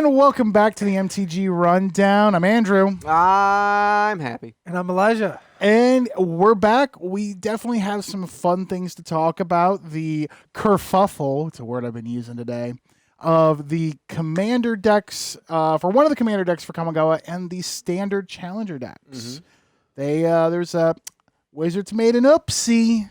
And welcome back to the MTG Rundown. I'm Andrew. I'm happy. And I'm Elijah. And we're back. We definitely have some fun things to talk about. The kerfuffle, it's a word I've been using today, of the commander decks, for one of the commander decks for Kamigawa and the standard challenger decks. There's Wizards made an oopsie.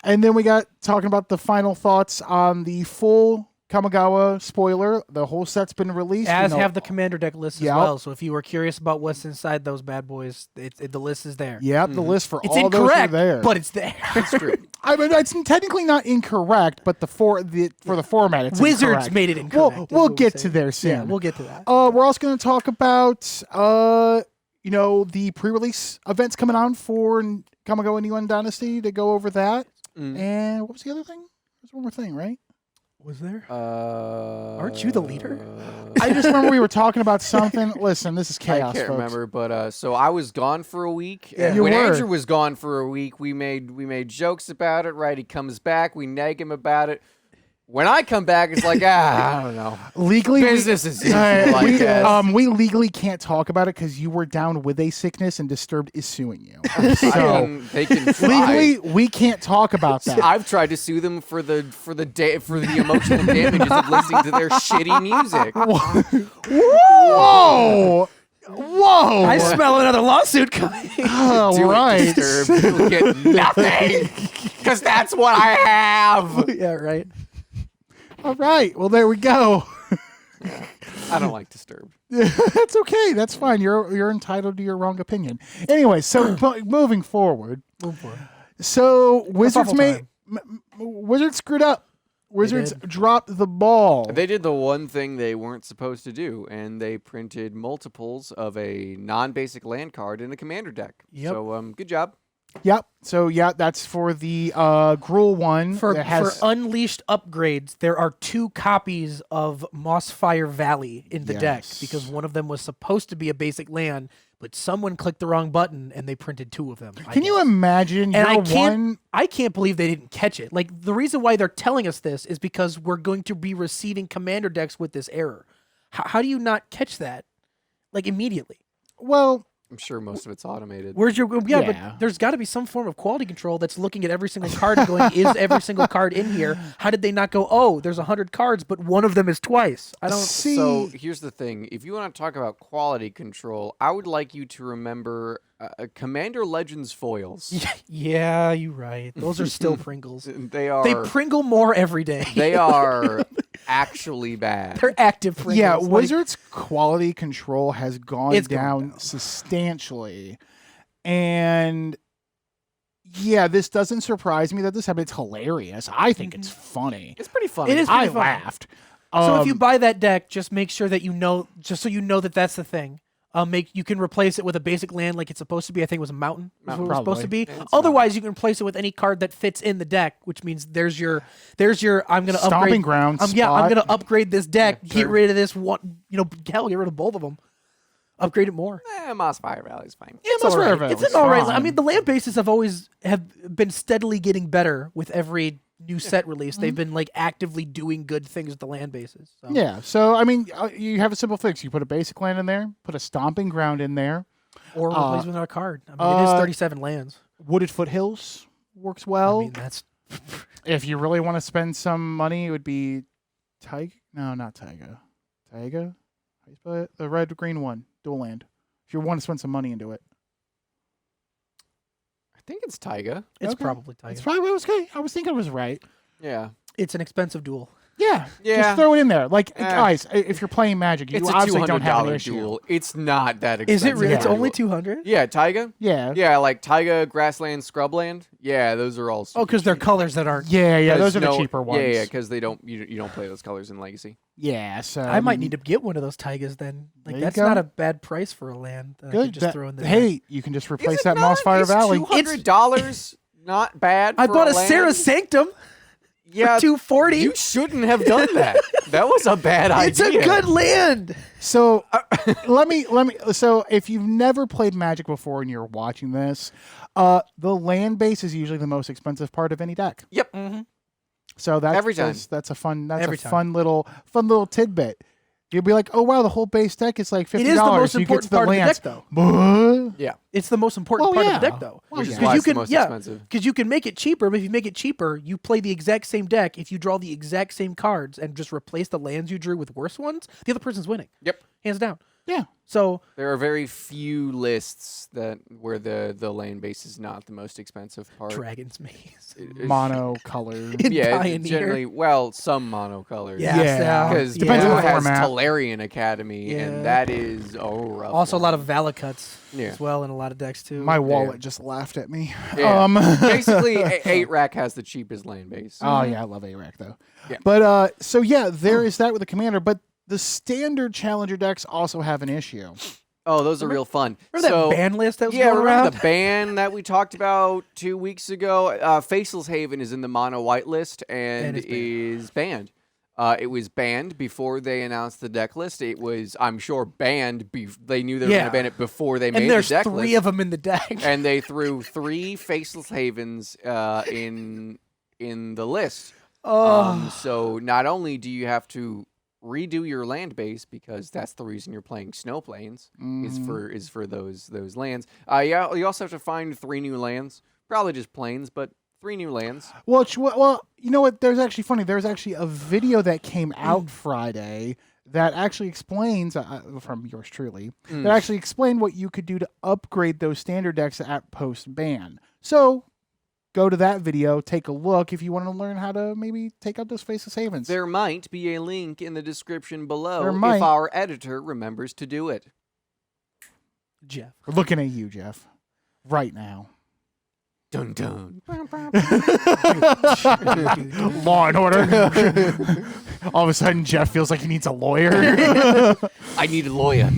And then we got talking about the final thoughts on the full Kamigawa spoiler. The whole set's been released. As have the commander deck list as well. So if you were curious about what's inside those bad boys, the list is there. Yep, the list for It's all those are incorrect, there. but it's there. It's true. I mean, it's technically not incorrect, but for the format, it's Wizards incorrect. made it incorrect. We'll get to there soon. Yeah, we'll get to that. We're also going to talk about the pre-release events coming on for Kamigawa New Dynasty, to go over that. And what was the other thing? There's one more thing, right? Was there? Aren't you the leader? I just remember we were talking about something. Listen, this is chaos, I can't folks. remember, but so I was gone for a week. Yeah. And You when were. Andrew was gone for a week, we made jokes about it. Right, he comes back, we nag him about it. When I come back, it's like I don't know. Legally, Business is usual, I guess. we legally can't talk about it because you were down with a sickness and Disturbed is suing you. I So mean, they can try. legally, we can't talk about that. I've tried to sue them for the emotional damages of listening to their shitty music. Whoa! Whoa! I smell another lawsuit coming. Oh, Do right. it, Disturbed. You'll get nothing because that's what I have. Yeah, right. All right. Well, there we go. I don't like Disturbed. That's okay. That's fine. You're entitled to your wrong opinion. Anyway, so moving forward. So Wizards time. Wizards screwed up. Wizards dropped the ball. They did the one thing they weren't supposed to do, and they printed multiples of a non-basic land card in a commander deck. Yep. So, good job. Yep. So yeah, that's for the Gruul one. For that unleashed upgrades, there are 2 copies of Mossfire Valley in the deck because one of them was supposed to be a basic land, but someone clicked the wrong button and they printed 2 of them. Can you imagine? And one. I can't believe they didn't catch it. Like, the reason why they're telling us this is because we're going to be receiving commander decks with this error. How do you not catch that, like, immediately? Well, I'm sure most of it's automated. Where's your but there's got to be some form of quality control that's looking at every single card and going, is every single card in here? How did they not go, oh, there's 100 cards, but one of them is twice? I don't see. So here's the thing. If you want to talk about quality control, I would like you to remember Commander Legends foils. Yeah, you're right. Those are still Pringles. They Pringle more every day. They are actually bad. They're active Pringles. Yeah, Like, Wizards' quality control has gone It's down gone down. substantially. And yeah, this doesn't surprise me that this happened. It's hilarious. I think it's funny. It's pretty fun. It is I pretty fun. laughed. So if you buy that deck, just make sure that just so you know that that's the thing. You can replace it with a basic land like it's supposed to be. I think it was a mountain. Is what it was supposed to be. Otherwise, you can replace it with any card that fits in the deck, which means there's your. I'm gonna Stomping upgrade. ground I'm spot. gonna upgrade this deck. Yeah, Get sure. rid of this one. Hell, get rid of both of them. Upgrade it more. Mossfire Valley's fine. It's all right. all right. It's an all right. I mean, the land bases have been steadily getting better with every new set release. They've been like actively doing good things with the land bases. So. Yeah, so I mean, you have a simple fix. You put a basic land in there, put a stomping ground in there. Or replace with another card. I mean, it is 37 lands. Wooded Foothills works well. I mean, that's If you really want to spend some money, it would be Taiga. No, not Taiga. Taiga? How you spell it? The red-green one. Dual land. If you want to spend some money into it. I think it's Taiga. it's Okay. probably Tiger. It's probably okay. I was thinking it was right. Yeah. It's an expensive duel. Yeah. Yeah. Just throw it in there. Like, guys, if you're playing Magic, you It's a obviously don't have an $200 issue. duel. It's not that Is expensive. it really? It's Yeah. only 200? Yeah, Taiga. Yeah. Yeah, like Taiga, Grassland, Scrubland. Yeah, those are all. Oh, because they're colors that aren't. Yeah, those are the no- cheaper ones. Yeah, because you don't play those colors in Legacy. Yeah, so I might need to get one of those Tigers then. Like, There you that's go. not a bad price for a land that I Good. could just throw in the Hey, you can just replace Is it that not? Mossfire Is Valley. $200 not bad. I for bought a land? Sarah Sanctum Yeah, for 240. you shouldn't have done that. That was a bad idea. It's a good land. So let me. So if you've never played Magic before and you're watching this, the land base is usually the most expensive part of any deck. Yep. So that's Every time. That's a fun. That's Every a time. fun little tidbit. You'll be like, oh wow, the whole base deck is like $50. It is the most You get important to the part lands. of the deck, though. What? Yeah. It's the most important part of the deck, though. Which is yeah. why you it's the can, most expensive. because you can make it cheaper, but if you make it cheaper, you play the exact same deck. If you draw the exact same cards and just replace the lands you drew with worse ones, the other person's winning. Yep. Hands down. Yeah. So There are very few lists where the lane base is not the most expensive part. Dragon's Maze. Mono color. In Yeah, Pioneer. generally, some monocolors. Yeah. Because Depends Blue on the has format. Talarian Academy, Yeah. and that is rough. Also a one. lot of Valacuts Yeah. as well, and a lot of decks too. My wallet just laughed at me. Yeah. Basically, 8-rack has the cheapest lane base. Oh yeah, I love A-Rack though. Yeah. But so yeah, there is that with the commander, but the standard challenger decks also have an issue. Oh, those are real fun. Remember that ban list that was yeah, going remember around? the ban that we talked about 2 weeks ago? Faceless Haven is in the mono white list and is banned. It was banned before they announced the deck list. It was, I'm sure, banned. They knew they were going to ban it before they made and there's the deck 3 list. of them in the deck. And they threw 3 Faceless Havens in the list. So not only do you have to redo your land base, because that's the reason you're playing snow plains, is for those lands. Yeah, you also have to find 3 new lands, probably just plains, but 3 new lands. Well, you know what? There's actually funny. There's actually a video that came out Friday that actually explains, from yours truly, that actually explained what you could do to upgrade those standard decks at post ban. So go to that video, take a look if you want to learn how to maybe take out those Faceless Havens. There might be a link in the description below There might. if our editor remembers to do it. Jeff. We're looking at you, Jeff, right now. Dun dun. Law and Order. All of a sudden, Jeff feels like he needs a lawyer. I need a lawyer.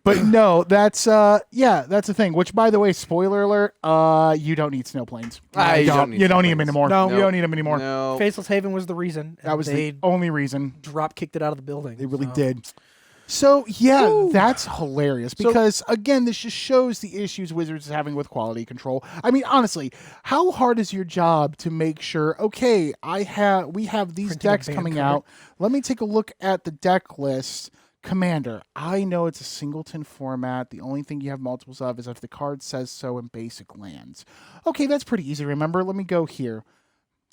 But no, that's that's the thing. Which, by the way, spoiler alert: you don't need snow planes. You don't need you snow don't need them planes. anymore. No. You don't need them anymore. No. Faceless Haven was the reason. That was they the only reason. drop kicked it out of the building. They really so. did. So yeah, that's hilarious because again, this just shows the issues Wizards is having with quality control. I mean, honestly, how hard is your job to make sure? Okay, we have these Printing a decks band coming card. out. Let me take a look at the deck list. Commander, I know it's a singleton format. The only thing you have multiples of is if the card says so in basic lands. Okay, that's pretty easy to remember. Let me go here.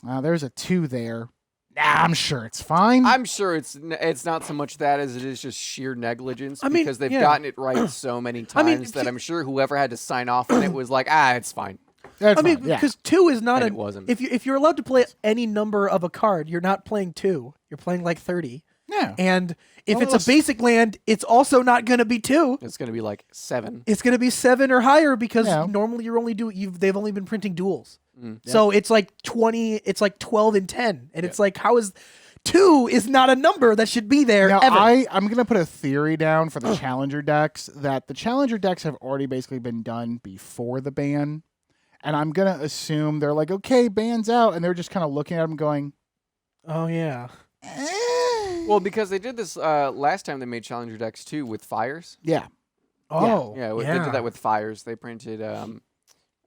There's a 2 there. Nah, I'm sure it's fine. I'm sure it's not so much that as it is just sheer negligence because they've yeah. gotten it right so many times that I'm sure whoever had to sign off on it was like, it's fine. That's I mean, fine, yeah. because 2 is not And it wasn't. If you're allowed to play any number of a card, you're not playing 2. You're playing like 30. Yeah. And if Well, it's a basic land, it's also not going to be 2. It's going to be like 7. It's going to be 7 or higher because Yeah. normally they've only been printing duels. So it's like 20, it's like 12 and 10. And it's like, how is 2 is not a number that should be there Now, ever. I'm going to put a theory down for the Challenger decks that the Challenger decks have already basically been done before the ban. And I'm going to assume they're like, okay, ban's out. And they're just kind of looking at them going, Oh, yeah. Well, because they did this last time they made Challenger decks too with fires. yeah. Oh, Yeah, they did that with fires. They printed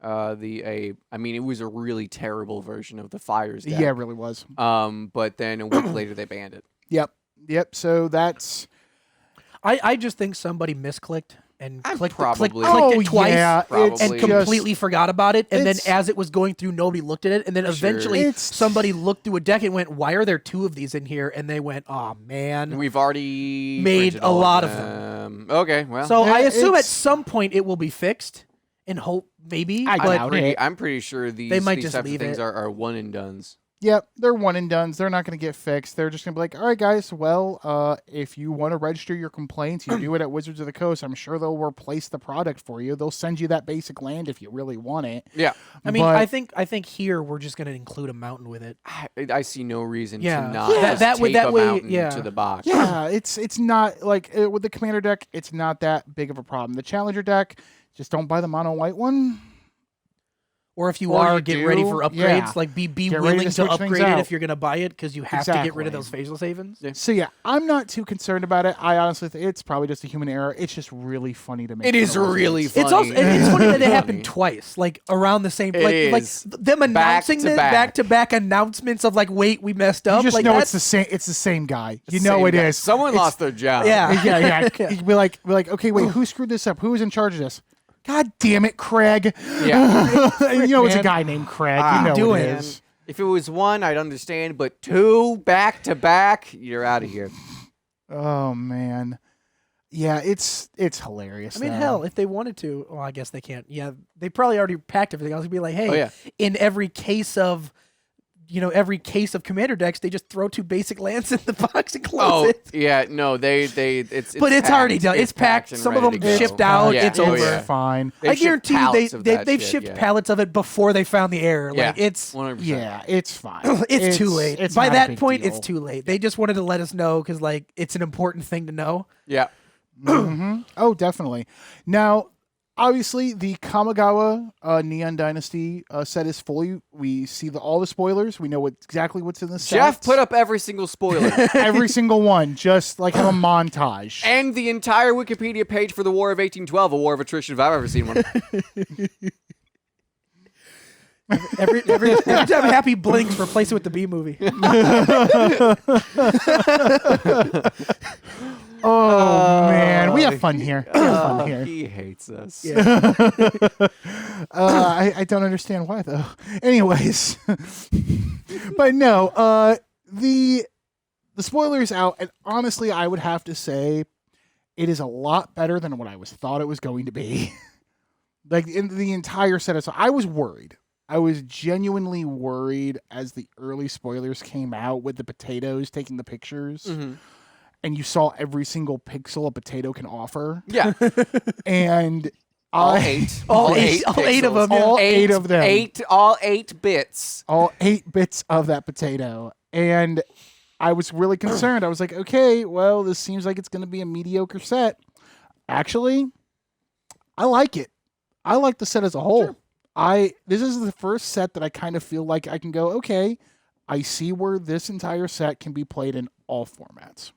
I mean, it was a really terrible version of the fires deck. Yeah, it really was. But then a week later they banned it. Yep. So that's... I just think somebody misclicked and clicked probably. it twice yeah, Probably. and completely forgot about it. And then it's- as it was going through, nobody looked at it. And then eventually It's- somebody looked through a deck and went, why are there 2 of these in here? And they went, oh, man. We've already Made printed a all lot of them. Okay, well. So Yeah, I assume at it's- some point it will be fixed and hope maybe. I but doubt it. I'm pretty sure these might just types of leave things it. are one and dones. Yep, they're one and dones. They're not going to get fixed. They're just going to be like, all right, guys, well, if you want to register your complaints, you do it at Wizards of the Coast. I'm sure they'll replace the product for you. They'll send you that basic land if you really want it. Yeah. I mean, But- I think here we're just going to include a mountain with it. I see no reason Yeah. to not Yeah. just That way- tape that a way, mountain yeah. to the box. Yeah, it's not like with the Commander deck, it's not that big of a problem. The Challenger deck, just don't buy the mono white one. Or if you Or are, you get ready do, for upgrades. yeah. Like be Get ready willing to to switch things upgrade it out. if you're going to buy it because you have to get rid of those facial havens. Yeah. So yeah, I'm not too concerned about it. I honestly think it's probably just a human error. It's just really funny to make. It is really funny. funny. It's funny that it Funny. happened twice, like around the same. It Like is. them announcing this back-to-back announcements of like, wait, we messed up. You just like, know that's, it's the same guy. You Same know it guy. is. Someone It's- lost their job. Yeah. Yeah. You'd be like, okay, wait, who screwed this up? Who was in charge of this? God damn it, Craig. Yeah. You know it's a man. guy named Craig. Ah, you know doing, it man. is. If it was one, I'd understand, but two back to back, you're out of here. Oh man. Yeah, it's hilarious. I mean, though. hell, if they wanted to, well, I guess they can't. Yeah, they probably already packed everything else. It'd be like, hey, Oh, yeah. in every case of commander decks, they just throw 2 basic lands in the box and close Oh, it. yeah, no, it's But it's already packed. done. It's packed. and Some of ready them to go. shipped out. Yeah. It's Oh, over. yeah. Fine. They've I shipped guarantee you, pallets of that they've shit, shipped yeah. pallets of it before they found the error. Yeah, Like it's 100%. Yeah, it's fine. it's too late. It's By not a that big point, deal. it's too late. They just wanted to let us know because like it's an important thing to know. Yeah. Mhm. Oh, definitely. Now, obviously, the Kamigawa Neon Dynasty set is fully. We see all the spoilers. We know exactly what's in the set. Jeff put up every single spoiler. every single one, just like have a montage. And the entire Wikipedia page for the War of 1812, a war of attrition if I've ever seen one. Every time Happy blinks, replace it with the B movie. Oh man, we have fun here. We have fun here. He hates us. Yeah. I don't understand why though. Anyways, but no, the spoilers out, and honestly, I would have to say it is a lot better than what I thought it was going to be. Like in the entire set, so I was worried. I was genuinely worried as the early spoilers came out with the potatoes taking the pictures. Mm-hmm. And you saw every single pixel a potato can offer. Yeah. And All I- 8. All eight of pixels. them, yeah. All 8 of them. All 8 bits. all 8 bits of that potato. And I was really concerned. I was like, okay, well, this seems like it's going to be a mediocre set. Actually, I like it. I like the set as a whole. Sure. This is the first set that I kind of feel like I can go, okay, I see where this entire set can be played in all formats.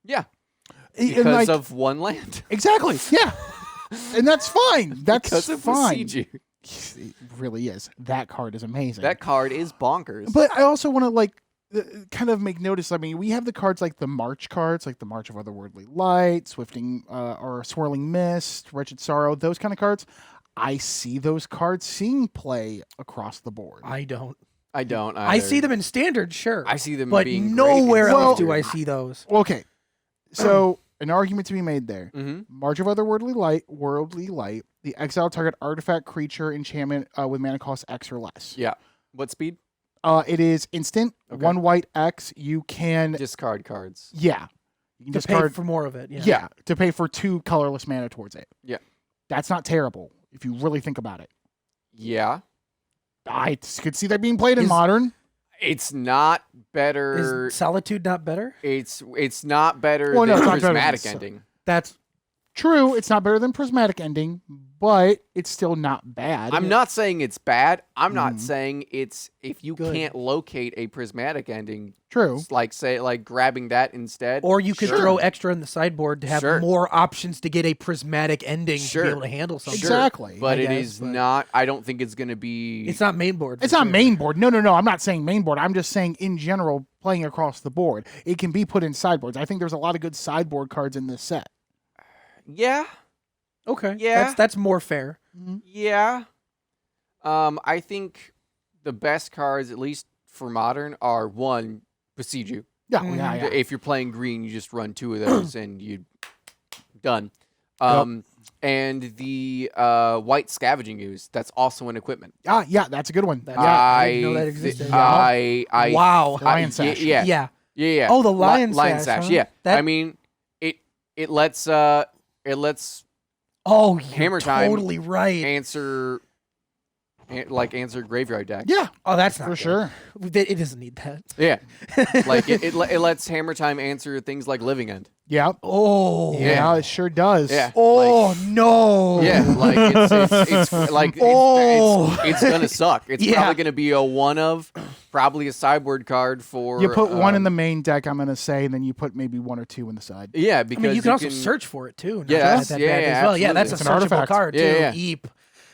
Yeah. And Because like- of one land. Exactly. Yeah. And that's fine. That's Because of fine. Siege. It really is. That card is amazing. That card is bonkers. But I also want to kind of make notice. I mean, we have the cards like the March cards, like the March of Otherworldly Light, Swifting or Swirling Mist, Wretched Sorrow, those kind of cards. I see those cards seeing play across the board. I don't. I don't either. I see them in standard, sure. I see them but being nowhere great in else do Standard. I see those. Okay. So an argument to be made there. Mhm. March of Otherworldly Light, the exile target artifact creature enchantment with mana cost X or less. Yeah. What speed? It is instant, Okay. 1 white X. You can, Discard cards. yeah. You can To pay discard, for more of it. Yeah. yeah, to pay for 2 colorless mana towards it. Yeah. That's not terrible if you really think about it. Yeah. I could see that being played in Is- Modern. It's not better. Is Solitude not better? It's not better Well, no, than it's not better than Prismatic so- Ending. That's True, it's not better than Prismatic Ending, but it's still not bad. I'm not saying it's bad. I'm Mhm. not saying it's if you Good. can't locate a Prismatic Ending, True. it's like grabbing that instead. or you could Sure. throw extra in the sideboard to have Sure. more options to get a prismatic ending to Sure. be able to handle something. Sure, Exactly, but I it guess, is but- not. I don't think it's going to be. It's not main board. It's for not sure. main board. No. I'm not saying main board. I'm just saying in general, playing across the board. It can be put in sideboards. I think there's a lot of good sideboard cards in this set. Yeah, Okay. Yeah. That's more fair. yeah. I think the best cards, at least for Modern, are one Besiege You. Yeah, Mhm. yeah. If you're playing green, you just run 2 of those and you done. And the white Scavenging Ooze. That's also an equipment. Yeah, that's a good one. That- Yeah. I didn't know that existed. Yeah. Wow. Lion Sash. Yeah. Yeah. Oh, the Lion Sash, huh? Yeah. That- I mean, it lets Oh, you're Hammer Time totally right. answer graveyard deck. Yeah, Oh, that's not for good. sure. It doesn't need that. Yeah. Like it lets Hammer Time answer things like Living End. Yep. Oh. Yeah, it sure does. Yeah. Oh no. Yeah, like it's like it's gonna suck. It's probably gonna be a one of, probably a sideboard card for. You put one in the main deck, I'm gonna say, and then you put maybe 1 or 2 in the side. Yeah, because I mean, you can also search for it too. Yes, that bad as well. Yeah, that's It's a an searchable artifact. card too. Yeah. Eep.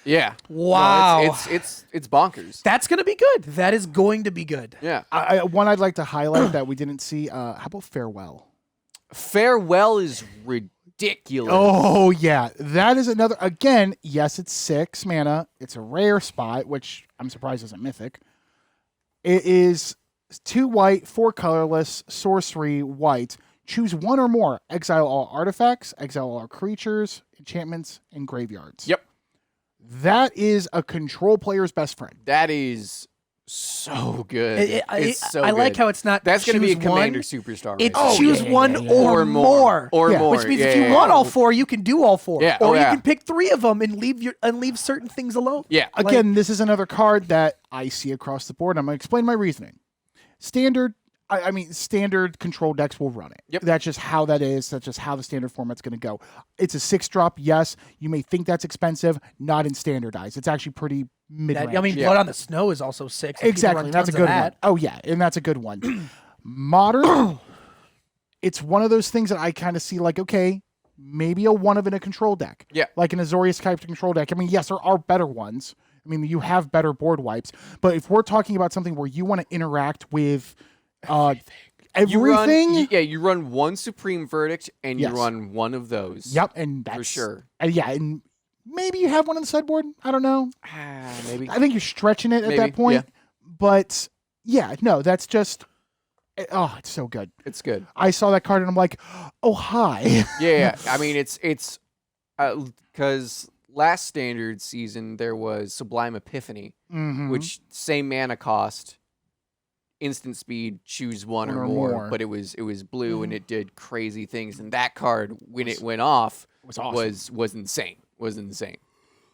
Yeah. Wow. No, it's bonkers. That's gonna be good. That is going to be good. Yeah. One I'd like to highlight that we didn't see. How about Farewell? Farewell is ridiculous. Oh yeah, that is another. Again, yes, it's 6 mana. It's a rare spot, which I'm surprised isn't mythic. It is 2 white, 4 colorless, sorcery, white. Choose 1 or more. Exile all artifacts. Exile all creatures, enchantments, and graveyards. Yep. That is a control player's best friend. That is so good. It's so I good. like how it's not. That's going to be a choose commander one. superstar. It's right choose there. one or more. Or Yeah. more. Which means Yeah, if you yeah, want yeah. all 4, you can do all 4. Yeah. Or Oh, you yeah. can pick 3 of them and leave certain things alone. Yeah. Again, this is another card that I see across the board. I'm going to explain my reasoning. Standard control decks will run it. Yep. That's just how that is. That's just how the standard format's going to go. It's a 6-drop. Yes, you may think that's expensive. Not in standardized. It's actually pretty mid-range. Blood on the Snow is also 6. and people Exactly. run That's a tons of good one. that. Oh yeah, and that's a good one. Modern. It's one of those things that I kind of see like, okay, maybe a one of in a control deck. Yeah. Like an Azorius type control deck. I mean, yes, there are better ones. I mean, you have better board wipes. But if we're talking about something where you want to interact with everything. You run 1 Supreme Verdict and you Yes. run 1 of those. Yep, and that's For sure. Yeah, and maybe you have one on the sideboard. I don't know. Maybe. I think you're stretching it at Maybe, that point. yeah. But yeah, no, that's just. Oh, it's so good. It's good. I saw that card and I'm like, oh hi. Yeah. I mean, it's because last standard season there was Sublime Epiphany, Mhm. which same mana cost, instant speed, choose one or more, but it was blue and it did crazy things. And that card, when it went off, was awesome. was insane. Was insane.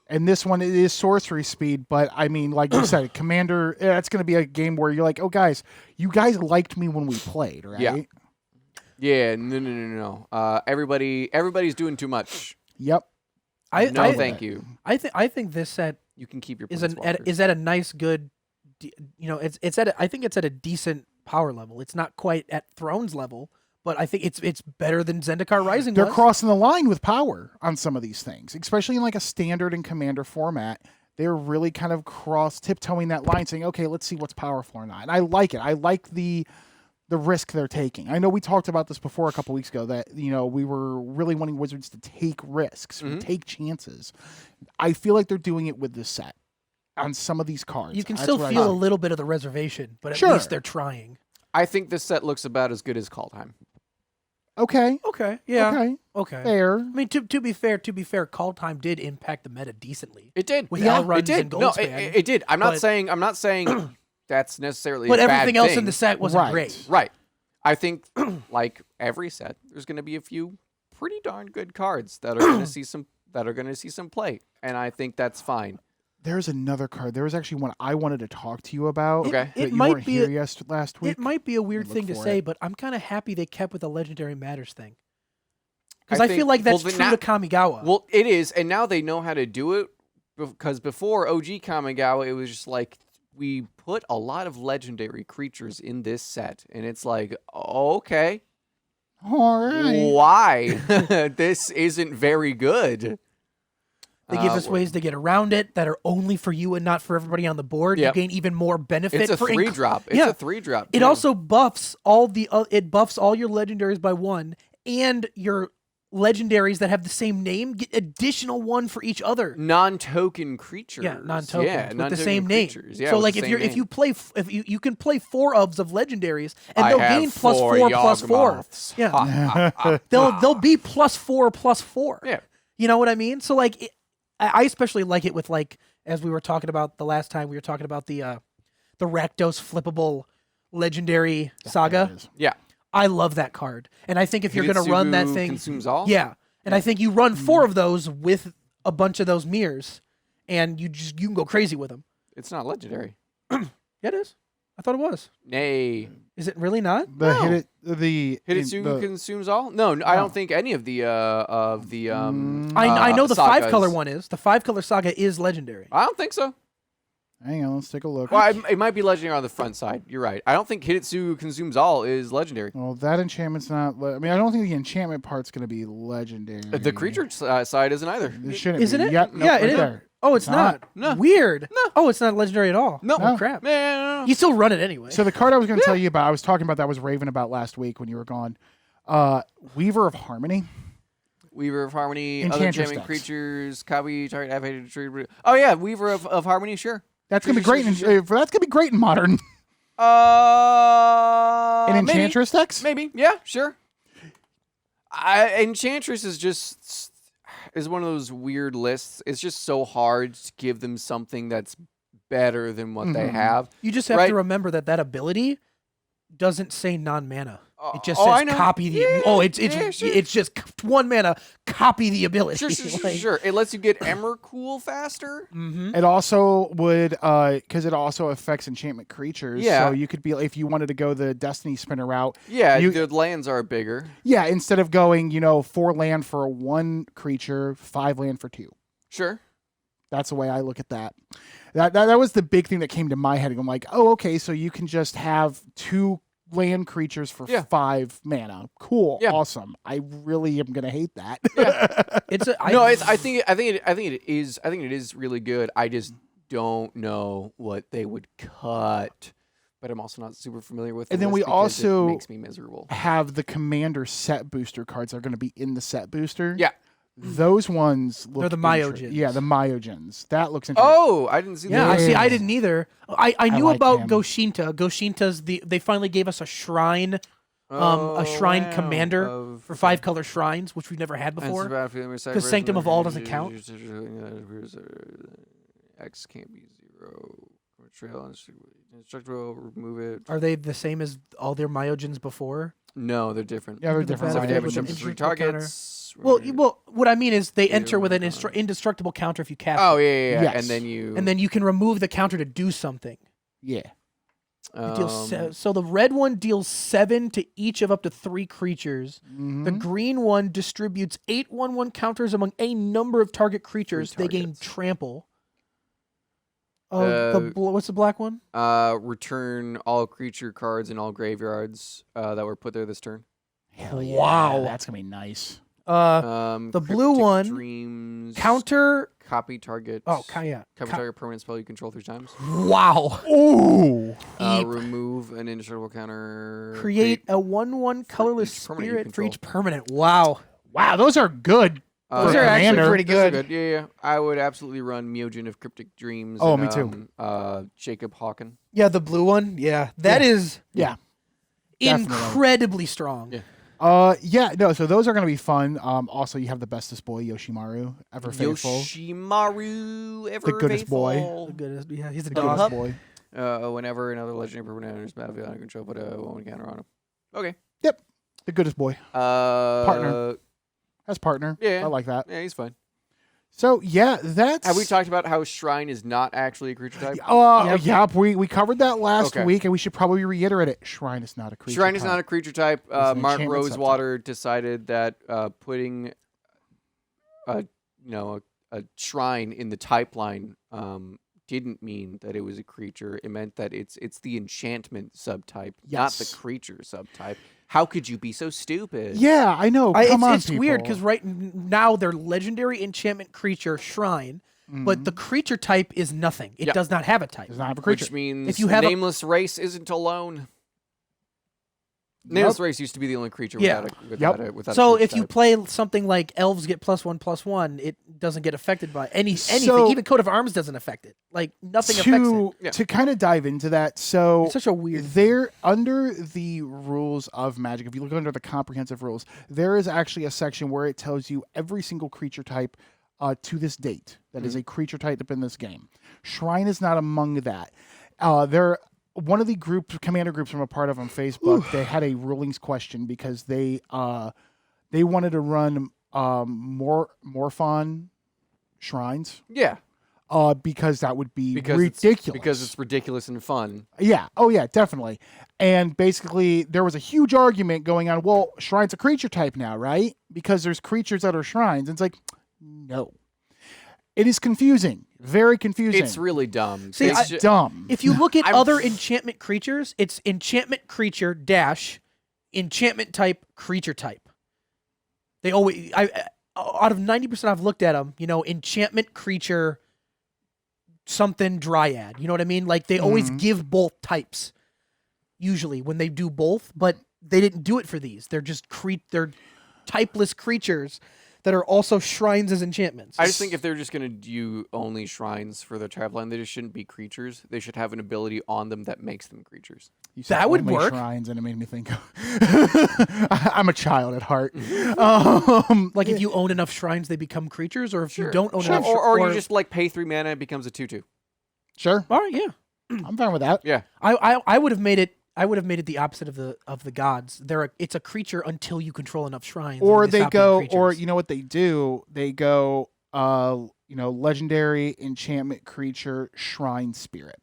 And this one, it is sorcery speed, but I mean, like you said, Commander, that's going to be a game where you're like, oh, guys, you guys liked me when we played, right? Yeah. Yeah, no. Everybody's doing too much. Yep. Thank you. I think this set You can keep your is planeswalkers. at a nice good, I think it's at a decent power level. It's not quite at Thrones level, but I think it's better than Zendikar Rising. They're was. crossing the line with power on some of these things, especially in like a standard and Commander format. They're really kind of tiptoeing that line, saying, okay, let's see what's powerful or not. And I like it. I like the risk they're taking. I know we talked about this before a couple weeks ago that, we were really wanting Wizards to take risks, take chances. I feel like they're doing it with this set on some of these cards. You can That's still what I feel a got. little bit of the reservation, but at Sure. least they're trying. I think this set looks about as good as Call Time. Okay. Okay. Yeah. Okay. Fair. I mean, to be fair, Call Time did impact the meta decently. It did. With yeah, Outruns it did. and No, Goldspan, it did. I'm not but- saying that's necessarily But a bad everything else thing. in the set wasn't Right. great. Right. I think, like every set, there's going to be a few pretty darn good cards that are going to see some play, and I think that's fine. There's another card. There was actually one I wanted to talk to you about. Okay. That It you might weren't be here last week. It might be a weird Look thing to for say, it. but I'm kind of happy they kept with the Legendary Matters thing. Because I I feel think- like that's well, true then to Kamigawa. Well, it is, and now they know how to do it. Because before OG Kamigawa, it was just like we put a lot of legendary creatures in this set, and it's like, okay, All right. why this isn't very good? They give us ways to get around it that are only for you and not for everybody on the board. Yep. You gain even more benefit. It's a for 3-drop. It's Yeah. a 3-drop. It too. also buffs all your legendaries by 1, and your legendaries that have the same name get additional 1 for each other. non-token creatures. Yeah, non-tokens Yeah, with the non-token same name. creatures. Yeah, so with like the if same you're name. if you play if you can play 4 of legendaries and I they'll have gain +4 +4. Yawgmoths. Yeah. They'll be +4 +4. Yeah. You know what I mean? So like I especially like it with like as we were talking about the last time we were talking about the Rakdos flippable legendary saga. There it is. Yeah. I love that card. And I think if you're going to run that Hidetsugu thing consumes all. yeah. And I think you run 4 of those with a bunch of those mirrors and you can go crazy with them. It's not legendary. Yeah, it is. I thought it was. Nay. Is it really not? Hitotsu consumes all? No, I don't think any of the I know the sagas. 5-color one is. The 5-color saga is legendary. I don't think so. Hang on, let's take a look. Well, it might be legendary on the front side. You're right. I don't think Hitotsu consumes all is legendary. Well, that enchantment's not. I mean, I don't think the enchantment part's going to be legendary. The creature side isn't either. It shouldn't Isn't be. it? Yep, Yeah, nope, it is. there. Oh, it's not. No. Weird. No. Oh, it's not legendary at all. No. Oh, crap. Man, You still run it anyway. So the card I was going to tell you about, I was talking about that, was raving about last week when you were gone. Weaver of Harmony. Weaver of Harmony, other Enchantress enchantment decks. creatures, copy target activated tree. Oh yeah, Weaver of Harmony, sure. That's going to be great. That's going to be great in Modern. In Enchantress decks? Maybe. Yeah, sure. Enchantress is one of those weird lists. It's just so hard to give them something that's better than what they have. You just have right? to remember that ability doesn't say non-mana. It just I says know. copy the. It's just 1 mana. Copy the ability. Sure. It lets you get Emrakul faster. Mm-hmm. It also would, because it also affects enchantment creatures. Yeah. So you could be, if you wanted to go the Destiny Spinner route. Yeah, the lands are bigger. Yeah, instead of going, 4 land for 1 creature, 5 land for 2. Sure. That's the way I look at that. That was the big thing that came to my head. I'm like, oh, okay, so you can just have 2 land creatures for 5 mana. Cool, awesome. I really am gonna hate that. Yeah. I think it is really good. I just don't know what they would cut. But I'm also not super familiar with it. And then we also it makes me miserable. Have the Commander set booster cards that are going to be in the set booster. Yeah. Those ones look. They're the Myogens. Yeah, the Myogens. That looks interesting. Oh, I didn't see that. Yeah, I see. I didn't either. I knew like about him. Goshinta. Goshinta's they finally gave us a shrine, a shrine commander for 5-color shrines, which we've never had before. Because Sanctum of All doesn't count. X can't be 0. Trail instructor will remove it. Are they the same as all their Myogens before? No, they're different. Yeah, they're different. Seven Damage with to an 3 indestructible targets. Well, what I mean is they enter with an indestructible counter if you cast. Oh it. yeah. Yes. And then you can remove the counter to do something. Yeah. It deals so the red one deals 7 to each of up to 3 creatures. Mm-hmm. The green one distributes 8 1/1 counters among a number of target creatures. They gain trample. What's the black one? Return all creature cards in all graveyards that were put there this turn. Hell yeah. Wow. That's going to be nice. The blue one dreams, counter. copy target. Copy target permanent spell you control 3 times. Wow. Ooh. Remove an indestructible counter. Create a 1/1 colorless each permanent you spirit for control. each permanent. Wow. Wow, those are good. Those for are actually Commander. pretty Those are good. Yeah. I would absolutely run Myojin of Cryptic Dreams. Oh, and, me too. Jacob Hawken. Yeah, the blue one. Yeah, that is Yeah. Definitely. incredibly strong. Yeah. So those are going to be fun. Also, you have the bestest boy, Yoshimaru, ever faithful. Yoshimaru, ever The goodest boy. faithful. The goodest. Yeah, he's a The dog. goodest boy. Whenever another legendary permanent enters battlefield under control, put a 1 counter on him. Okay. Yep. The goodest boy. Partner. As partner. Yeah. I like that. Yeah, he's fine. So, yeah, that's... Have we talked about how Shrine is not actually a creature type? Yeah, we covered that last Okay. week, and we should probably reiterate it. Shrine is not a creature Shrine is type. not a creature type. an Mark enchantment Rosewater decided that putting a shrine in the type line didn't mean that it was a creature. It meant that it's the enchantment subtype, not the Yes. creature subtype. How could you be so stupid? Yeah, I know. Come on, It's weird people. because right now they're legendary enchantment creature shrine, but the creature type is nothing. It does not have a type. Does not have a creature. Which means If you have Nameless Race isn't alone. Nameless Race used to be the only creature without a So creature if you type. play something like elves get +1/+1, it doesn't get affected by anything. So- Even Coat of Arms doesn't affect it. Like nothing affects it. Yeah. To kind of dive into that, so It's such a weird. there under the rules of Magic, if you look under the comprehensive rules, there is actually a section where it tells you every single creature type to this date that is a creature type in this game. Shrine is not among that. One of the commander groups I'm a part of on Facebook, they had a rulings question because they wanted to run Morphon shrines. Yeah. because that would be because ridiculous. Because it's ridiculous and fun. Yeah. Oh, yeah, definitely. And basically, there was a huge argument going on. Well, Shrine's a creature type now, right? Because there's creatures that are shrines. And it's like, no. It is confusing. Very confusing. It's really dumb. See, It's dumb. If you look at other enchantment creatures, it's enchantment creature dash enchantment type creature type. They always, out of 90% I've looked at them, enchantment creature something dryad. You know what I mean? Like they always give both types. Usually when they do both, but they didn't do it for these. They're just they're typeless creatures that are also shrines as enchantments. I just think if they're just going to do only shrines for their trap line, they just shouldn't be creatures. They should have an ability on them that makes them creatures. You said that would only work. Shrines, and it made me think. I'm a child at heart. Like if you own enough shrines, they become creatures, or if you don't own Sure. enough, Or you just like pay 3 mana, it becomes a 2/2. Sure, all right, yeah. I'm fine with that. Yeah. I would have made it. I would have made it the opposite of the gods. It's a creature until you control enough shrines. Or and they stop being go, creatures. or you know what they do? They go, legendary enchantment creature shrine spirit.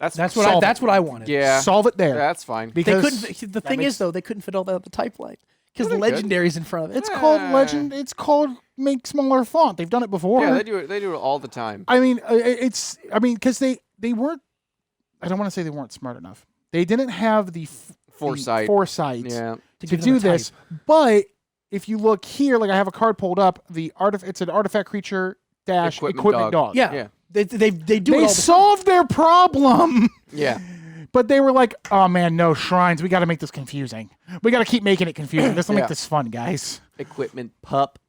That's what I wanted. Yeah. Solve it there. That's fine. They Because couldn't. The thing is, though, they couldn't fit all that up the type line because the Well, they could. legendary's in front of it. it's called legend. It's called make smaller font. They've done it before. Yeah, they do it. They do it all the time. I mean, because they weren't. I don't want to say they weren't smart enough. They didn't have the Foresight. Yeah. to to give them do a type. this. But if you look here, like I have a card pulled up, it's an artifact creature dash equipment dog. Yeah. Yeah. They do it They all the solved their problem. Yeah. But they were like, oh man, no shrines. We got to make this confusing. We got to keep making it confusing. This will Yeah. make this fun, guys. Equipment pup.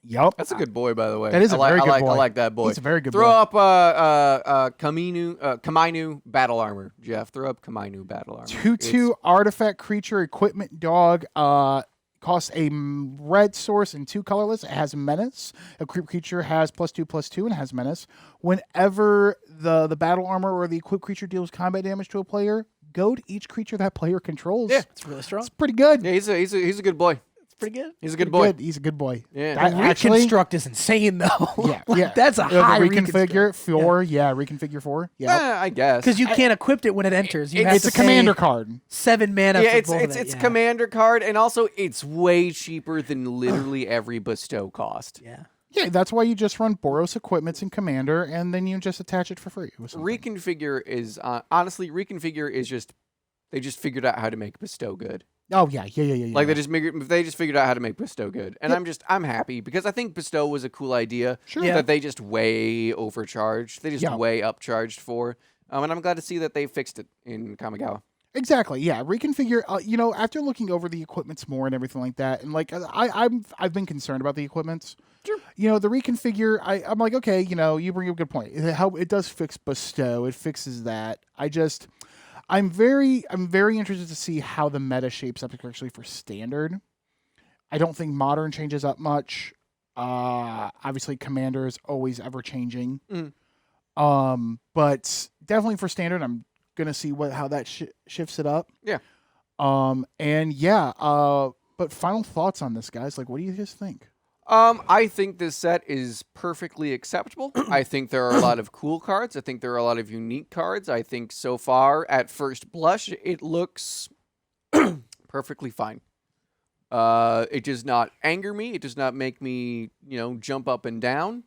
Yup. That's a good boy, by the way. That is a very good boy. I like that boy. He's a very good Throw boy. up Kamainu battle armor, Jeff. Throw up Kamainu battle armor. 2/2 artifact creature equipment dog. Costs a red source and 2 colorless. It has menace. A creature has +2/+2 and has menace. Whenever the battle armor or the equipped creature deals combat damage to a player, goad each creature that player controls. Yeah. It's really strong. It's pretty good. Yeah, he's a good boy. It's pretty good. He's a good boy. He's a good boy. Yeah. That The actually, reconstruct is insane though. yeah, Like, yeah. that's a high reconfigure 4. Yeah, reconfigure 4. Yeah. I guess. because you can't equip it when it enters. You have It's to a commander pay card. 7 mana. Yeah, for it's both it's of it. it's Yeah. commander card, and also it's way cheaper than literally every bestow cost. Yeah. Yeah, that's why you just run Boros equipments in Commander, and then you just attach it for free. with something. Reconfigure is honestly reconfigure is just they just figured out how to make bestow good. Oh yeah. Like they just figured out how to make bestow good, and I'm happy because I think bestow was a cool idea Sure. Yeah. that they just way overcharged. They just Yeah. way upcharged for, and I'm glad to see that they fixed it in Kamigawa. Exactly. Yeah. Reconfigure. After looking over the equipments more and everything like that, and like I've been concerned about the equipments. Sure. The reconfigure. I'm like, okay. You bring up a good point. How it does fix bestow. It fixes that. I'm very interested to see how the meta shapes up, especially for standard. I don't think modern changes up much. Obviously, commander is always ever changing. But definitely for standard, I'm gonna see how that shifts it up. Yeah. But final thoughts on this, guys. Like, what do you guys think? I think this set is perfectly acceptable. I think there are a lot of cool cards. I think there are a lot of unique cards. I think so far, at first blush, it looks perfectly fine. It does not anger me. It does not make me, jump up and down.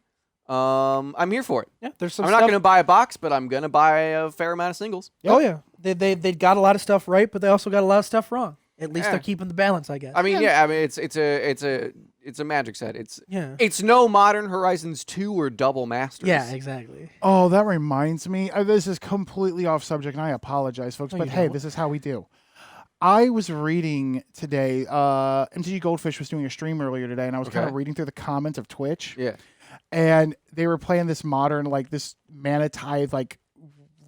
I'm here for it. Yeah. There's some I'm stuff. not going to buy a box, but I'm going to buy a fair amount of singles. Oh yeah. They got a lot of stuff right, but they also got a lot of stuff wrong. At least Yeah. they're keeping the balance, I guess. I mean, it's a Magic set. It's no Modern Horizons 2 or Double Masters. Yeah, exactly. Oh, that reminds me. This is completely off subject, and I apologize, folks. No, But you hey, don't. this is how we do. I was reading today. MTG Goldfish was doing a stream earlier today, and I was kind of Okay. reading through the comments of Twitch. Yeah. And they were playing this modern, like this mana tithe, like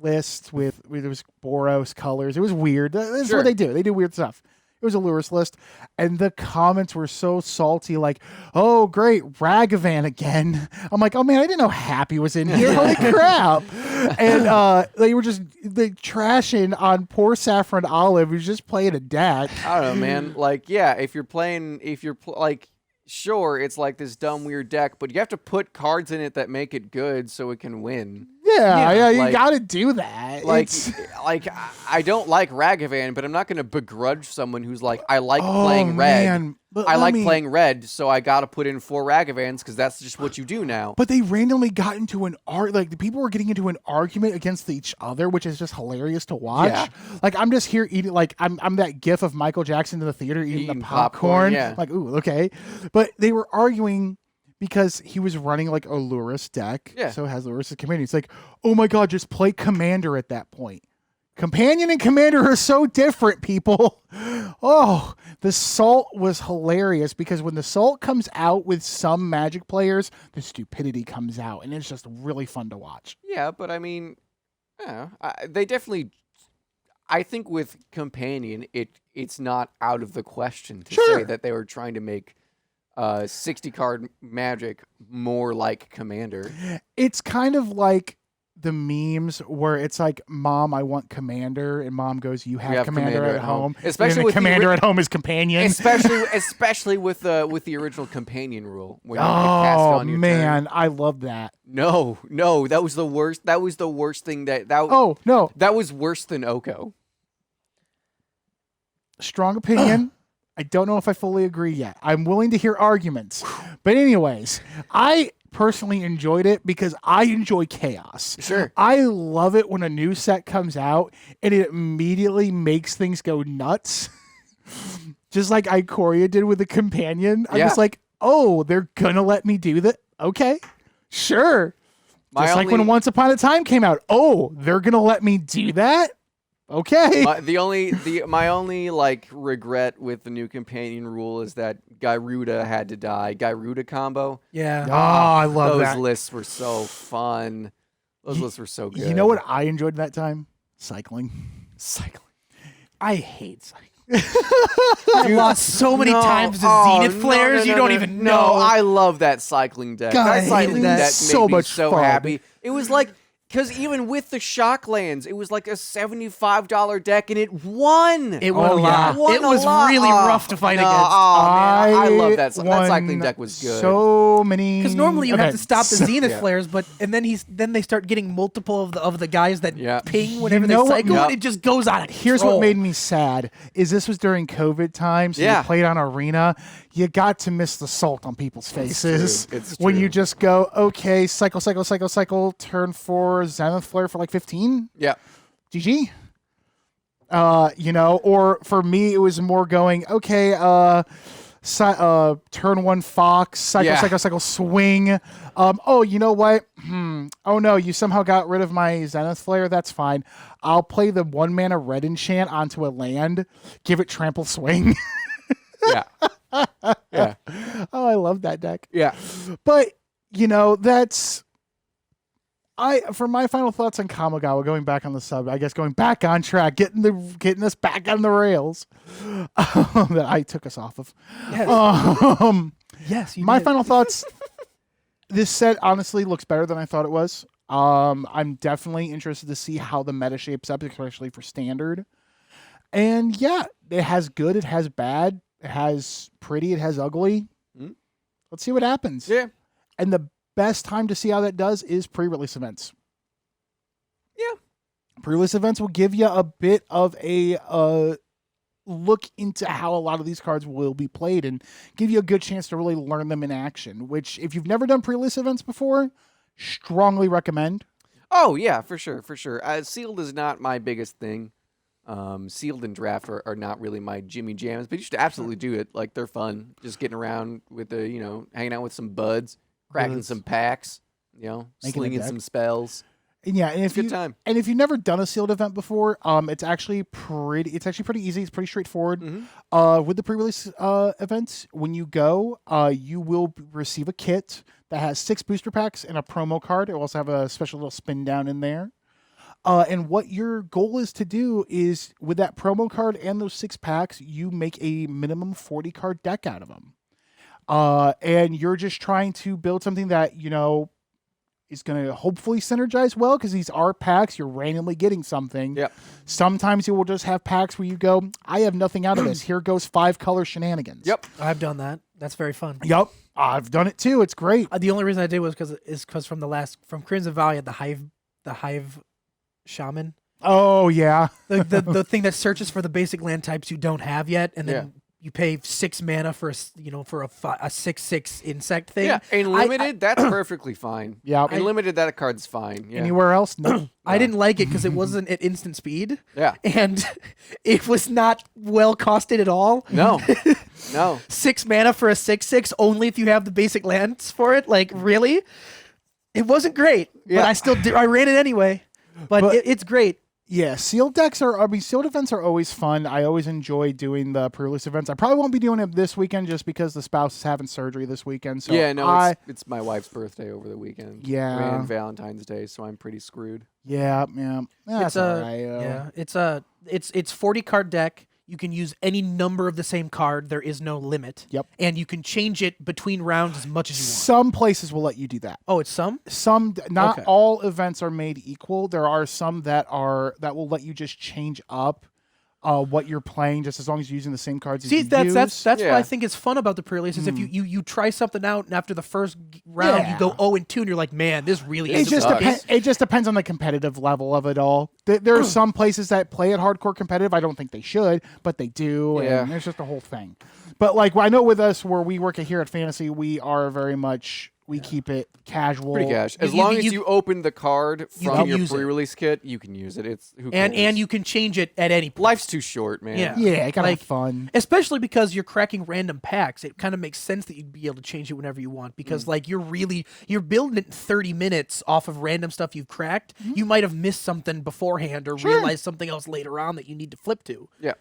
list with there was Boros colors. It was weird. That's Sure. what they do. They do weird stuff. It was a Lewis list, and the comments were so salty, like, "Oh, great, Ragavan again." I'm like, "Oh man, I didn't know Happy was in here. Holy crap!" And they were just trashing on poor Saffron Olive, who's just playing a deck. I don't know, man. Like, yeah, if you're sure, it's like this dumb, weird deck, but you have to put cards in it that make it good so it can win. Yeah, you like- got to do that. Like, It's- like I don't like Ragavan, but I'm not going to begrudge someone who's like, I like oh, playing red. man. But I let like me- playing red, so I got to put in 4 Ragavans because that's just what you do now. But they randomly got into like the people were getting into an argument against each other, which is just hilarious to watch. Yeah. Like I'm just here eating, like I'm that gif of Michael Jackson in the theater eating the Eating popcorn. popcorn, yeah. Like, ooh, okay. But they were arguing because he was running like a Lurrus deck. Yeah. So it has Lurrus as Commander. It's like, oh my God, just play Commander at that point. Companion and Commander are so different, people. Oh, the Salt was hilarious because when the Salt comes out with some Magic players, the stupidity comes out, and it's just really fun to watch. Yeah, but I mean, they definitely. I think with Companion, it's not out of the question to Sure. say that they were trying to make 60 card Magic more like Commander. It's kind of like the memes where it's like, Mom, I want Commander, and Mom goes, you have Commander at home. Especially and with the Commander at home is Companion. Especially with the original Companion rule, where you could cast it Oh on your man, turn. I love that. No, that was the worst. That was the worst thing Oh no, that was worse than Oko. strong opinion. I don't know if I fully agree yet. I'm willing to hear arguments. But anyways, I personally enjoyed it because I enjoy chaos. Sure. I love it when a new set comes out and it immediately makes things go nuts. Just like Ikoria did with the Companion. I'm Yeah. just like, oh, they're going to let me do that? Okay, sure. Just like when Once Upon a Time came out. Oh, they're going to let me do that? Okay. My only like regret with the new Companion rule is that Gyruda had to die. Gyruda combo. Yeah. Oh, I love Those that. lists were so fun. Those lists were so good. You know what I enjoyed that time? Cycling. Cycling. I hate cycling. I lost so many times to Zenith flares. You don't even know. No, I love that cycling deck. God, I That hate cycling that. deck So made me much so fun. happy. It was like, because even with the shock lands, it was like a $75 deck, and it won. It won Oh, a yeah. lot. It was really rough to fight against. I love that. That won cycling deck was good. So many. Because normally you have to stop the Zenith Yeah. flares, but and then they start getting multiple of the guys that Yeah. ping whenever know they what- cycle. Yep. It just goes out of Here's control. what made me sad is this was during COVID times. So Yeah. you played on Arena. You got to miss the salt on people's faces. true. It's when true. you just go, okay, cycle, turn 4, Zenith Flare for like 15. Yeah. GG. Or for me, it was more going, okay, turn 1 Fox, cycle, swing. Oh, you know what? Oh no, you somehow got rid of my Zenith Flare. That's fine. I'll play the 1 mana red enchant onto a land, give it trample swing. Yeah. Yeah. Oh, I love that deck. Yeah. But, that's... for my final thoughts on Kamigawa, going back on the sub, I guess going back on track, getting us back on the rails that I took us off of. Yes. Yes, you My did. final thoughts. This set honestly looks better than I thought it was. I'm definitely interested to see how the meta shapes up, especially for standard. And yeah, it has good, it has bad, it has pretty, it has ugly. Mm. Let's see what happens. Yeah. And the best time to see how that does is pre-release events. Yeah. Pre-release events will give you a bit of a look into how a lot of these cards will be played and give you a good chance to really learn them in action, which if you've never done pre-release events before, strongly recommend. Oh, yeah, for sure. Sealed is not my biggest thing. Sealed and draft are not really my Jimmy Jams, but you should absolutely do it. Like, they're fun. Just getting around with hanging out with some buds, cracking Buds. some packs, Making a slinging deck. some spells. And yeah, and if Good you time. and if you've never done a sealed event before, it's actually pretty easy. It's pretty straightforward. Mhm. With the pre-release events, when you go, you will receive a kit that has 6 booster packs and a promo card. It will also have a special little spin down in there. And what your goal is to do is, with that promo card and those 6 packs, you make a minimum 40 card deck out of them. And you're just trying to build something that, is going to hopefully synergize well, because these are packs. You're randomly getting something. Yep. Sometimes you will just have packs where you go, I have nothing out of this. Here goes 5 color shenanigans. Yep. I've done that. That's very fun. Yep, I've done it too. It's great. The only reason I did was because from Crimson Valley had the hive shaman. Oh yeah, the thing that searches for the basic land types you don't have yet, and then you pay 6 mana for a 6/6 insect thing. Yeah, in limited, that's perfectly fine. Yeah, in limited, that card's fine. Yeah. Anywhere else? No. I didn't like it because it wasn't at instant speed. Yeah, and it was not well costed at all. No, no. 6 mana for a 6/6 only if you have the basic lands for it. Like really, it wasn't great. Yeah. But I ran it anyway. But it's great. Yeah, sealed decks sealed events are always fun. I always enjoy doing the pre-release events. I probably won't be doing it this weekend just because the spouse is having surgery this weekend. So yeah, no, it's my wife's birthday over the weekend. Yeah. And Valentine's Day, so I'm pretty screwed. Yeah. That's all right. It's 40 card deck. You can use any number of the same card. There is no limit. Yep. And you can change it between rounds as much as you want. Some places will let you do that. Oh, it's some? Not Okay. all events are made equal. There are some that will let you just change up what you're playing just as long as you're using the same cards as you use. That's what I think is fun about the pre-release is if you try something out and after the first round you go 0-2 and you're like, man, this really It is just depends on the competitive level of it all. There are some places that play it hardcore competitive. I don't think they should, but they do. Yeah. And there's just a whole thing. But like I know with us where we work here at Fantasy, we are very much we keep it casual. Pretty cash. As long as you open the card from your pre-release kit, you can use it. It's who cares? And you can change it at any point. Life's too short, man. Yeah, it gotta have fun. Especially because you're cracking random packs. It kind of makes sense that you'd be able to change it whenever you want because like you're building it in 30 minutes off of random stuff you've cracked. You might have missed something beforehand or realized something else later on that you need to flip to. Yeah.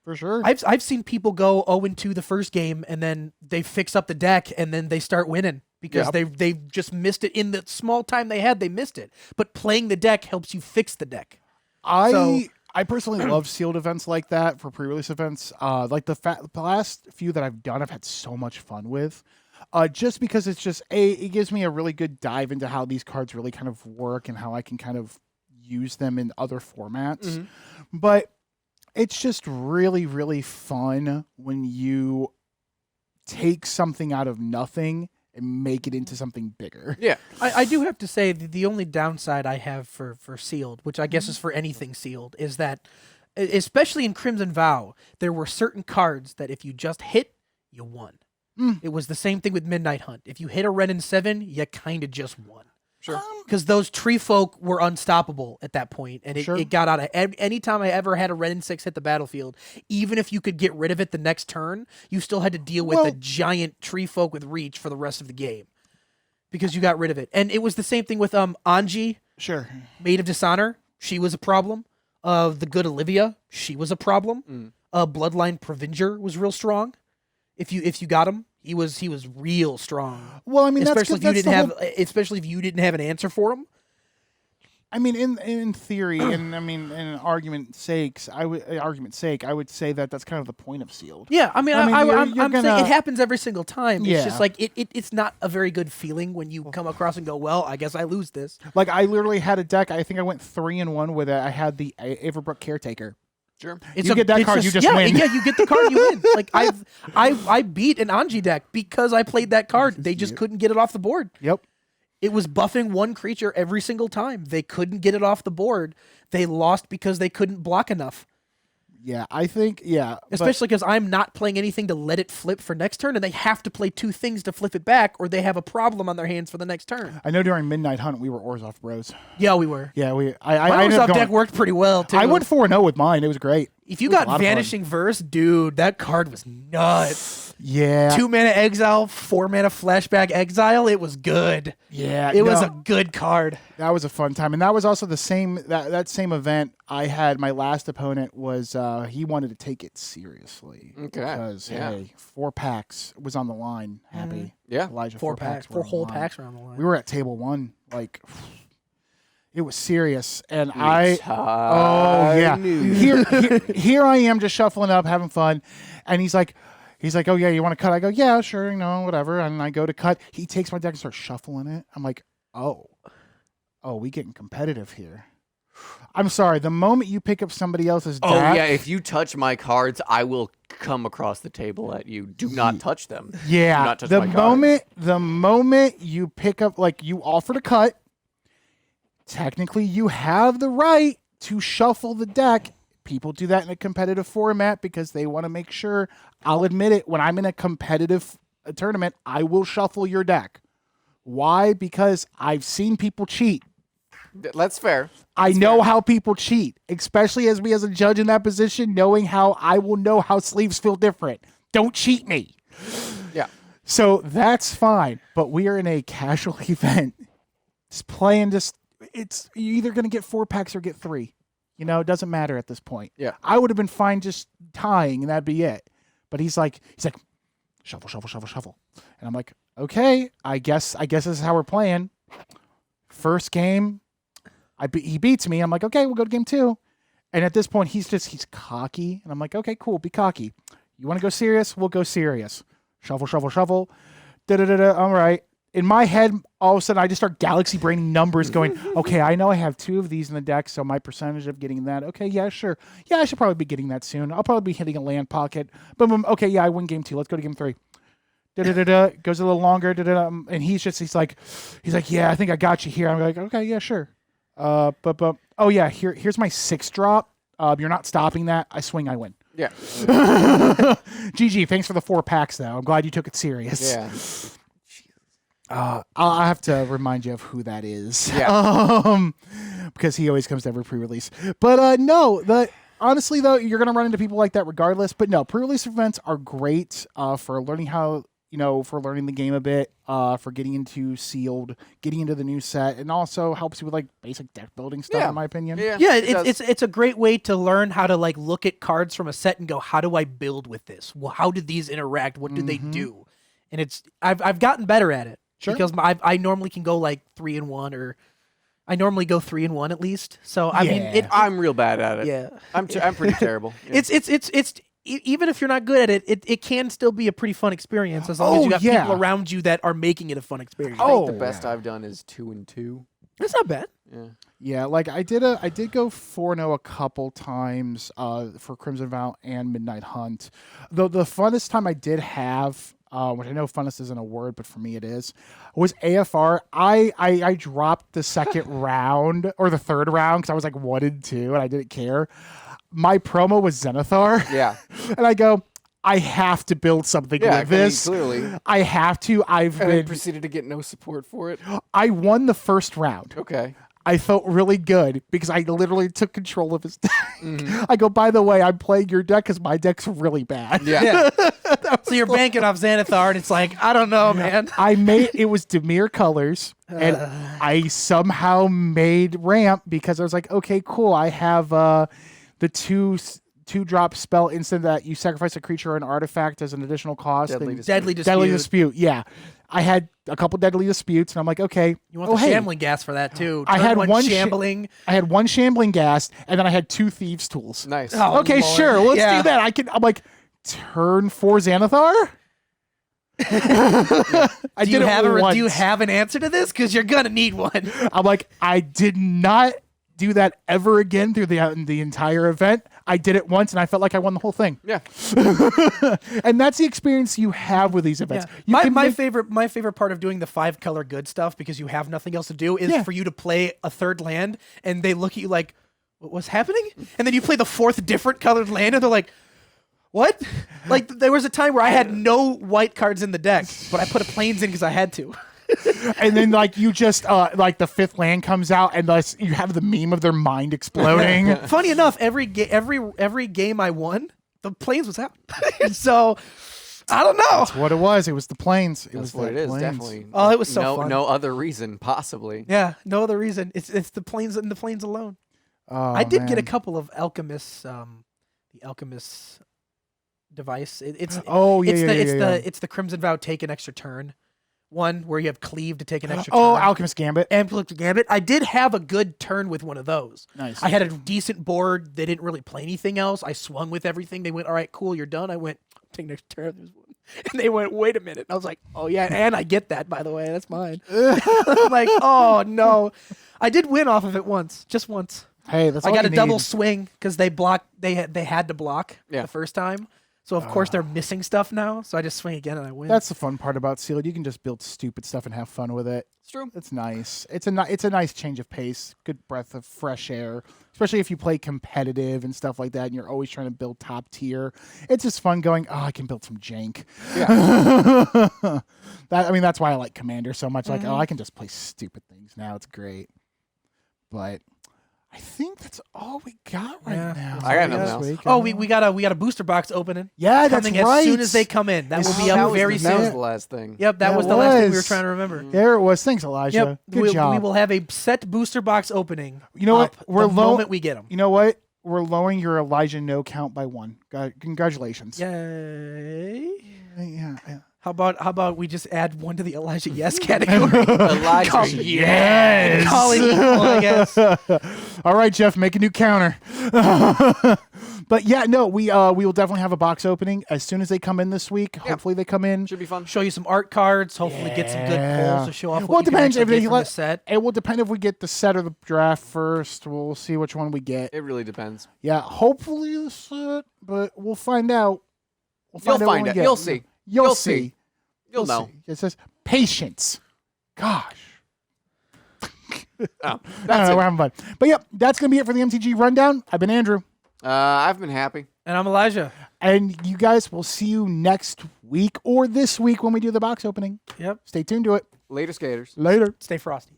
For sure. I've seen people go 0-2 the first game and then they fix up the deck and then they start winning because they've just missed it in the small time they had. They missed it, but playing the deck helps you fix the deck. I personally love sealed events like that for pre-release events. Like the last few that I've done, I've had so much fun with. Just because it's just it gives me a really good dive into how these cards really kind of work and how I can kind of use them in other formats. But it's just really, really fun when you take something out of nothing and make it into something bigger. Yeah. I do have to say the only downside I have for sealed, which I guess is for anything sealed, is that especially in Crimson Vow, there were certain cards that if you just hit, you won. It was the same thing with Midnight Hunt. If you hit a Ren and 7, you kind of just won. Sure. Because those tree folk were unstoppable at that point, and it got out of any time I ever had a Ren and 6 hit the battlefield, even if you could get rid of it the next turn, you still had to deal with a giant tree folk with reach for the rest of the game because you got rid of it. And it was the same thing with Anji, Maid of Dishonor. She was a problem. The good Olivia, she was a problem. Bloodline Provinger was real strong. If you got him. He was real strong. Well, I mean, especially if you didn't have an answer for him. I mean, in theory, and I mean, in argument's sake, I would say that that's kind of the point of sealed. Yeah, I mean, I'm saying it happens every single time. It's just like it's not a very good feeling when you come across and go, well, I guess I lose this. Like I literally had a deck. I think I went 3-1 with it. I had the Averbrook Caretaker. Sure. You get that card, you just win. Yeah, you get the card, you win. Like I beat an Anji deck because I played that card. They just couldn't get it off the board. Yep. It was buffing one creature every single time. They couldn't get it off the board. They lost because they couldn't block enough. Yeah, I think, especially because I'm not playing anything to let it flip for next turn, and they have to play 2 things to flip it back, or they have a problem on their hands for the next turn. I know during Midnight Hunt we were Orzhov bros. Yeah, we were. Yeah, My Orzhov deck worked pretty well too. I went 4-0 with mine. It was great. If you got Vanishing Verse, dude, that card was nuts. Yeah. 2 mana exile, 4 mana flashback exile. It was good. Yeah. It was a good card. That was a fun time. And that was also the same, that same event I had. My last opponent was, he wanted to take it seriously. Okay. Because, hey, 4 packs was on the line. Happy. Yeah. Elijah, 4 packs. 4 whole packs were on the line. We were at table 1. Like, it was serious. And here I am just shuffling up, having fun. And he's like, oh yeah, you want to cut? I go, yeah, sure, whatever. And I go to cut. He takes my deck and starts shuffling it. I'm like, oh, we getting competitive here. I'm sorry. The moment you pick up somebody else's deck, Oh yeah, if you touch my cards, I will come across the table at you. Do not touch them. yeah. Do not touch my cards. The moment you pick up, like you offer to cut, technically you have the right to shuffle the deck. People do that in a competitive format because they want to make sure. I'll admit it. When I'm in a competitive tournament, I will shuffle your deck. Why? Because I've seen people cheat. That's fair. I know how people cheat, especially as me as a judge in that position, knowing how I will know how sleeves feel different. Don't cheat me. Yeah. So that's fine. But we are in a casual event. It's you're either going to get 4 packs or get 3. You know, it doesn't matter at this point. Yeah. I would have been fine just tying and that'd be it. But he's like, shuffle, shuffle, shuffle, shuffle. And I'm like, okay, I guess this is how we're playing. First game, he beats me. I'm like, okay, we'll go to game 2. And at this point, he's cocky. And I'm like, okay, cool, be cocky. You want to go serious? We'll go serious. Shuffle, shuffle, shuffle. Da-da-da-da. All right. In my head, all of a sudden, I just start galaxy braining numbers going, okay, I know I have 2 of these in the deck, so my percentage of getting that, okay, yeah, sure. Yeah, I should probably be getting that soon. I'll probably be hitting a land pocket. Boom, boom. Okay, yeah, I win game 2. Let's go to game 3. Da-da-da-da. Goes a little longer. Da-da-da. And he's like, yeah, I think I got you here. I'm like, okay, yeah, sure. But oh yeah, here's my 6 drop. You're not stopping that. I swing, I win. Yeah. GG, thanks for the 4 packs though. I'm glad you took it serious. Yeah. I'll have to remind you of who that is. Yeah. Because he always comes to every pre-release. But no, honestly though, you're gonna run into people like that regardless. But no, pre-release events are great for learning for learning the game a bit, for getting into sealed, getting into the new set, and also helps you with like basic deck building stuff, in my opinion. Yeah, it's a great way to learn how to like look at cards from a set and go, how do I build with this? Well, how did these interact? What did they do? And I've gotten better at it. Sure. Because I normally can go like 3-1, or I normally go 3-1 at least. So I mean, I'm real bad at it. Yeah, I'm pretty terrible. Yeah. It's even if you're not good at it, it can still be a pretty fun experience as long as you got people around you that are making it a fun experience. I think the best I've done is 2-2. That's not bad. Yeah. Yeah, like I did go 4-0 a couple times for Crimson Vow and Midnight Hunt. Though the funnest time I did have, which I know funnest isn't a word, but for me it is, was AFR. I dropped the second round or the third round because I was like 1-2 and I didn't care. My promo was Zenithar. Yeah. And I go, I have to build something with this. Clearly. I have to. I proceeded to get no support for it. I won the first round. Okay. I felt really good because I literally took control of his deck. Mm-hmm. I go, by the way, I'm playing your deck because my deck's really bad. Yeah. So you're banking off Xanathar, and it's like, I don't know, man. It was Dimir colors, and I somehow made ramp because I was like, okay, cool. I have the 2-drop spell instant that you sacrifice a creature or an artifact as an additional cost. Deadly Dispute. Yeah. I had a couple Deadly Disputes, and I'm like, okay. You want the Shambling Gas for that, too. I had one Shambling. I had 1 Shambling Gas, and then I had 2 Thieves' Tools. Nice. Oh, okay, Lord. sure. Let's do that. I'm like, turn 4 Xanathar? Do you have an answer to this? Because you're going to need one. I'm like, I did not do that ever again through the entire event. I did it once, and I felt like I won the whole thing. Yeah. And that's the experience you have with these events. Yeah. My favorite part of doing the 5-color good stuff, because you have nothing else to do, is for you to play a third land, and they look at you like, what's happening? And then you play the 4th different colored land, and they're like, what? Like, there was a time where I had no white cards in the deck, but I put a plains in because I had to. And then like you just like the 5th land comes out and you have the meme of their mind exploding. Funny enough, every game I won, the plains was out. So I don't know. That's what it was. It was the plains. That's what it is. Definitely. Oh, it was so fun. No other reason, possibly. Yeah, no other reason. It's the plains and the plains alone. Oh, I did get a couple of Alchemist, the Alchemist device. It's the Crimson Vow take an extra turn. One where you have cleave to take an extra turn. Oh, Alchemist Gambit. Alchemist Gambit. I did have a good turn with one of those. Nice. I had a decent board. They didn't really play anything else. I swung with everything. They went, all right, cool, you're done. I went, take next turn. There's one. And they went, wait a minute. I was like, oh, yeah, and I get that, by the way. That's mine. I'm like, oh, no. I did win off of it once. Just once. Hey, that's I all got you a double need. swing because they blocked. They had to block the first time. So of course they're missing stuff now. So I just swing again and I win. That's the fun part about Sealed. You can just build stupid stuff and have fun with it. It's true. It's nice. It's a nice change of pace. Good breath of fresh air, especially if you play competitive and stuff like that, and you're always trying to build top tier. It's just fun going. Oh, I can build some jank. Yeah. That's why I like Commander so much. Like, oh, I can just play stupid things now. It's great. But I think that's all we got right now. I got nothing else. Week. Oh, we got a booster box opening. Yeah, that's coming right. as soon as they come in. That will be up very soon. That was the last thing. Yep, that was the last thing we were trying to remember. There it was. Thanks, Elijah. Yep, Good job. We will have a set booster box opening. You know what? We're the moment we get them. You know what? We're lowering your Elijah no count by 1. Congratulations. Yay! Yeah. How about we just add 1 to the Elijah yes category? Elijah yes. Call it equal, I guess. All right, Jeff, make a new counter. But yeah, no, we will definitely have a box opening as soon as they come in this week. Yeah. Hopefully they come in. Should be fun. Show you some art cards. Hopefully get some good pulls to show off. Well, What it you can depends if actually they get from let the set. It will depend if we get the set or the draft first. We'll see which one we get. It really depends. Yeah, hopefully the set, but we'll find out. You'll find out. You'll see. You'll see. You'll know. See. It says patience. Gosh. Oh, I don't that's know, it. we're having fun. But yep, that's going to be it for the MTG Rundown. I've been Andrew. I've been happy. And I'm Elijah. And you guys will see you next week or this week when we do the box opening. Yep. Stay tuned to it. Later, skaters. Later. Stay frosty.